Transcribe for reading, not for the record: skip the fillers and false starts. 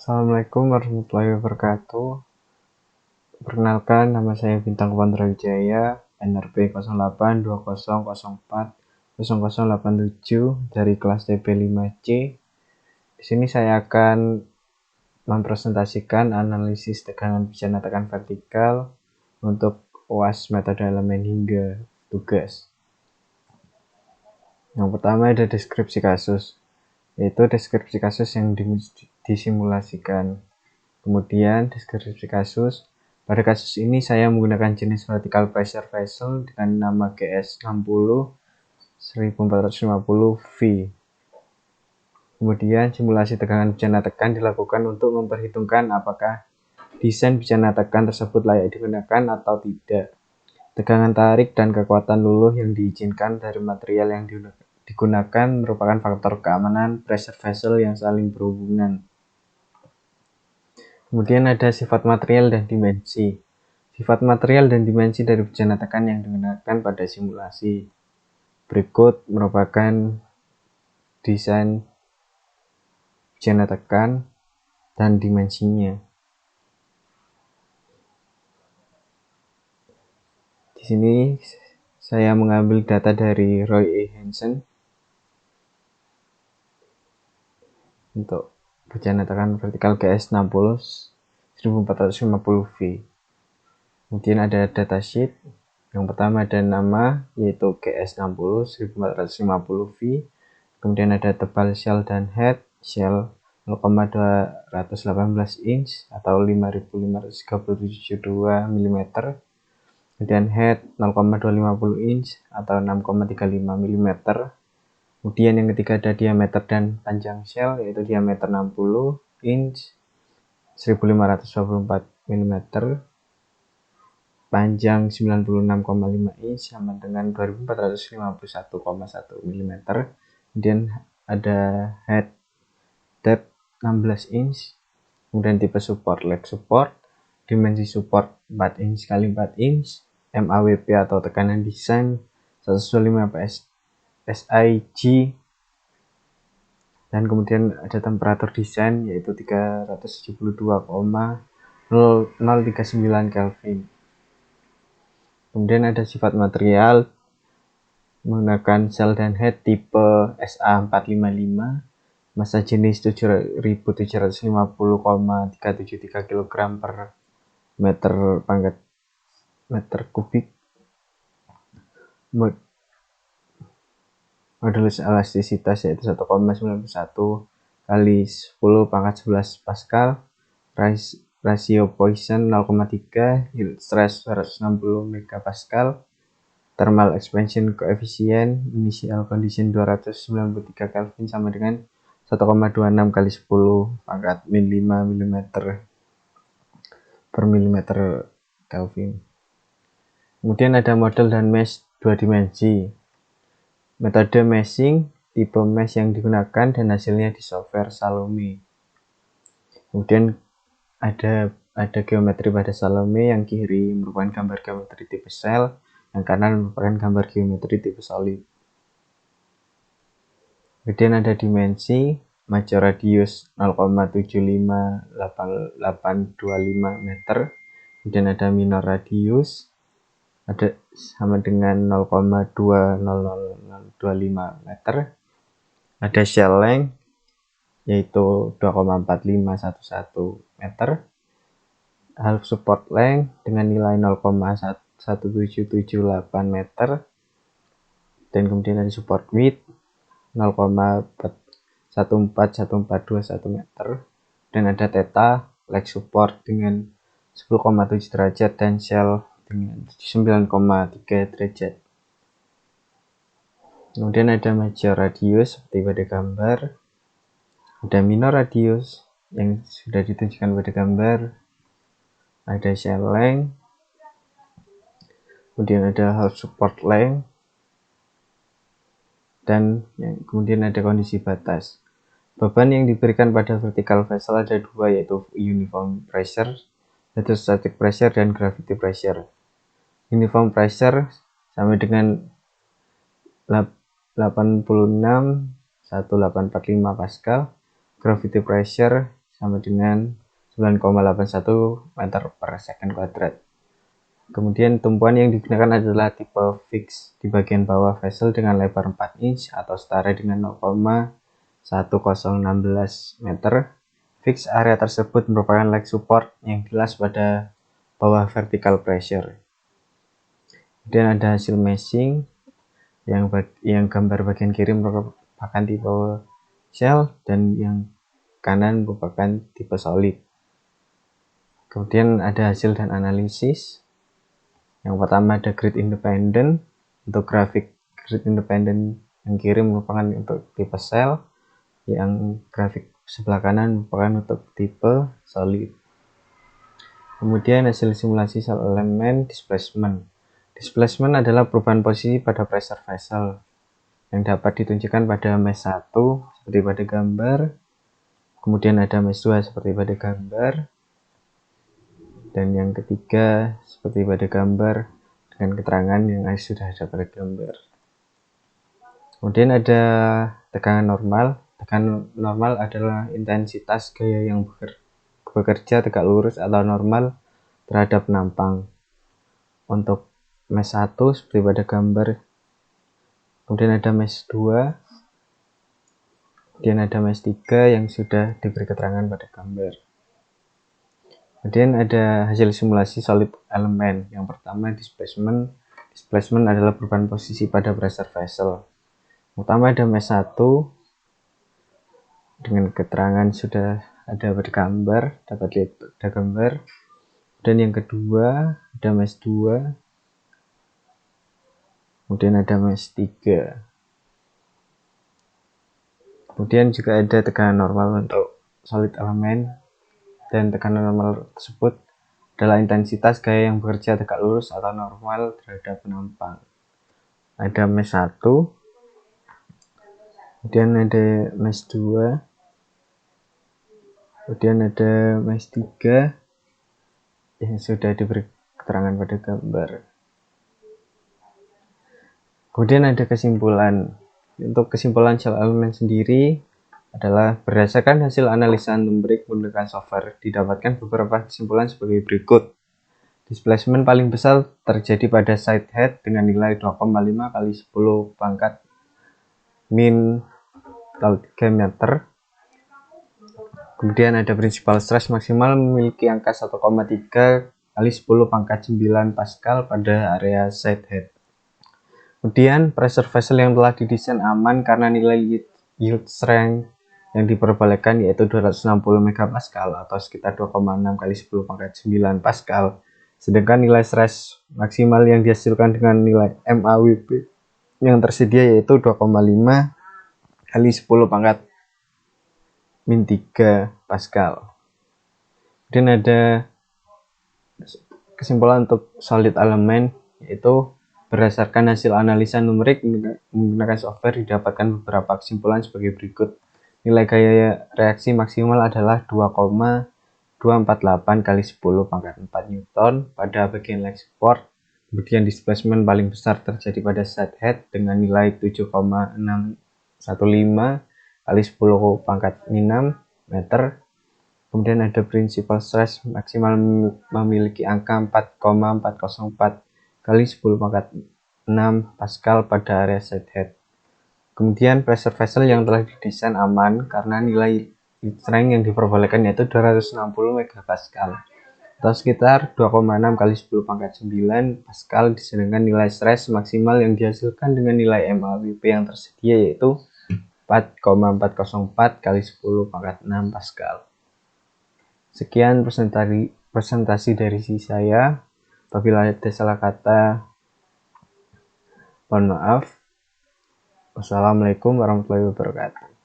Assalamualaikum warahmatullahi wabarakatuh. Perkenalkan, nama saya Bintang Pondra Wijaya, NRP 0820040087 dari kelas TP5C. Di sini saya akan mempresentasikan analisis tegangan bejana tekan vertikal untuk UAS metode elemen hingga tugas. Yang pertama ada deskripsi kasus, yaitu deskripsi kasus yang disimulasikan. Kemudian deskripsi kasus. Pada kasus ini saya menggunakan jenis vertical pressure vessel dengan nama GS60 1450V. Kemudian simulasi tegangan bejana tekan dilakukan untuk memperhitungkan apakah desain bejana tekan tersebut layak digunakan atau tidak. Tegangan tarik dan kekuatan luluh yang diizinkan dari material yang digunakan merupakan faktor keamanan pressure vessel yang saling berhubungan. Kemudian ada sifat material dan dimensi. Sifat material dan dimensi dari bejana tekan yang digunakan pada simulasi. Berikut merupakan desain bejana tekan dan dimensinya. Di sini saya mengambil data dari Roy E. Hansen untuk bejana tekan vertikal GS60 1450V. Kemudian ada datasheet. Yang pertama ada nama, yaitu GS60 1450V. Kemudian ada tebal shell dan head. Shell 0,218 inch atau 5537,2 mm. Kemudian head 0,250 inch atau 6,35 mm. Kemudian yang ketiga ada diameter dan panjang shell, yaitu diameter 60 inch 1524 mm, panjang 96,5 inch sama dengan 2451,1 mm. Kemudian ada head depth 16 inch. Kemudian tipe support leg support, dimensi support 4 inch x 4 inch, MAWP atau tekanan desain 105 SIG, dan kemudian ada temperatur desain yaitu 372,039 Kelvin. Kemudian ada sifat material menggunakan shell dan head tipe SA455, massa jenis 7750,373 kg per meter kubik. Modulus elastisitas yaitu 1,91 kali 10 pangkat 11 Pascal. Rasio Poisson 0,3, yield stress 160 MPa. Thermal expansion coefficient initial condition 293 Kelvin sama dengan 1,26 kali 10 pangkat min 5 mm per milimeter Kelvin. Kemudian ada model dan mesh 2 dimensi. Metode meshing, tipe mesh yang digunakan dan hasilnya di software Salome. Kemudian ada geometri pada Salome, yang kiri merupakan gambar geometri tipe sel, yang kanan merupakan gambar geometri tipe solid. Kemudian ada dimensi, major radius 0,75825 meter. Kemudian ada minor radius ada sama dengan 0,20025 meter. Ada shell length yaitu 2,4511 meter. Half support length dengan nilai 0,1778 meter. Dan kemudian ada support width 0,141421 meter. Dan ada theta leg support dengan 10,7 derajat dan shell dengan 9,3 derajat. Kemudian ada major radius seperti pada gambar. Ada minor radius yang sudah ditunjukkan pada gambar. Ada shell length. Kemudian ada half support length. Dan kemudian ada kondisi batas. Beban yang diberikan pada vertical vessel ada dua, yaitu uniform pressure, yaitu static pressure dan gravity pressure. Uniform pressure sama dengan 86,1845 Pascal. Gravity pressure sama dengan 9,81 meter per second kuadrat. Kemudian tumpuan yang digunakan adalah tipe fix di bagian bawah vessel dengan lebar 4 inch atau setara dengan 0,1016 meter. Fix area tersebut merupakan leg support yang jelas pada bawah vertical pressure. Kemudian ada hasil meshing yang gambar bagian kiri merupakan tipe shell dan yang kanan merupakan tipe solid. Kemudian ada hasil dan analisis. Yang pertama ada grid independent. Untuk grafik grid independent yang kiri merupakan untuk tipe shell, yang grafik sebelah kanan merupakan untuk tipe solid. Kemudian hasil simulasi shell element displacement. Displacement adalah perubahan posisi pada pressure vessel yang dapat ditunjukkan pada mesh 1 seperti pada gambar. Kemudian ada mesh 2 seperti pada gambar. Dan yang ketiga seperti pada gambar dengan keterangan yang sudah ada pada gambar. Kemudian ada tekanan normal. Tekanan normal adalah intensitas gaya yang bekerja tegak lurus atau normal terhadap penampang. Untuk mesh 1 seperti pada gambar. Kemudian ada mesh 2. Kemudian ada mesh 3 yang sudah diberi keterangan pada gambar. Kemudian ada hasil simulasi solid element. Yang pertama displacement. Displacement adalah perubahan posisi pada pressure vessel. Pertama ada mesh 1 dengan keterangan sudah ada pada gambar, dapat lihat pada gambar. Dan yang kedua ada mesh 2. Kemudian ada mesh 3. Kemudian juga ada tekanan normal untuk solid element. Dan tekanan normal tersebut adalah intensitas gaya yang bekerja tegak lurus atau normal terhadap penampang. Ada mesh 1, kemudian ada mesh 2, kemudian ada mesh 3 yang sudah diberi keterangan pada gambar. Kemudian ada kesimpulan. Untuk kesimpulan shell element sendiri adalah berdasarkan hasil analisa numerik menggunakan software didapatkan beberapa kesimpulan sebagai berikut. Displacement paling besar terjadi pada side head dengan nilai 2,5 kali 10 pangkat min 3 meter. Kemudian ada principal stress maksimal memiliki angka 1,3 kali 10 pangkat 9 Pascal pada area side head. Kemudian pressure vessel yang telah didesain aman karena nilai yield strength yang diperbolehkan yaitu 260 MPa atau sekitar 2,6 kali 10 pangkat 9 Pascal. Sedangkan nilai stress maksimal yang dihasilkan dengan nilai MAWP yang tersedia yaitu 2,5 kali 10 pangkat min 3 Pascal. Kemudian ada kesimpulan untuk solid element yaitu berdasarkan hasil analisa numerik menggunakan software didapatkan beberapa kesimpulan sebagai berikut. Nilai gaya reaksi maksimal adalah 2,248 kali 10 pangkat 4 Newton pada bagian leg support. Kemudian displacement paling besar terjadi pada side head dengan nilai 7,615 kali 10 pangkat 6 meter. Kemudian ada principal stress maksimal memiliki angka 4,404 kali 10 pangkat 6 Pascal pada area side head. Kemudian pressure vessel yang telah didesain aman karena nilai yield strength yang diperbolehkan yaitu 260 MPa atau sekitar 2,6 kali 10 pangkat 9 Pascal, sedangkan nilai stress maksimal yang dihasilkan dengan nilai MAWP yang tersedia yaitu 4,404 kali 10 pangkat 6 Pascal. Sekian presentasi dari saya. Apabila ada salah kata, mohon maaf. Wassalamualaikum warahmatullahi wabarakatuh.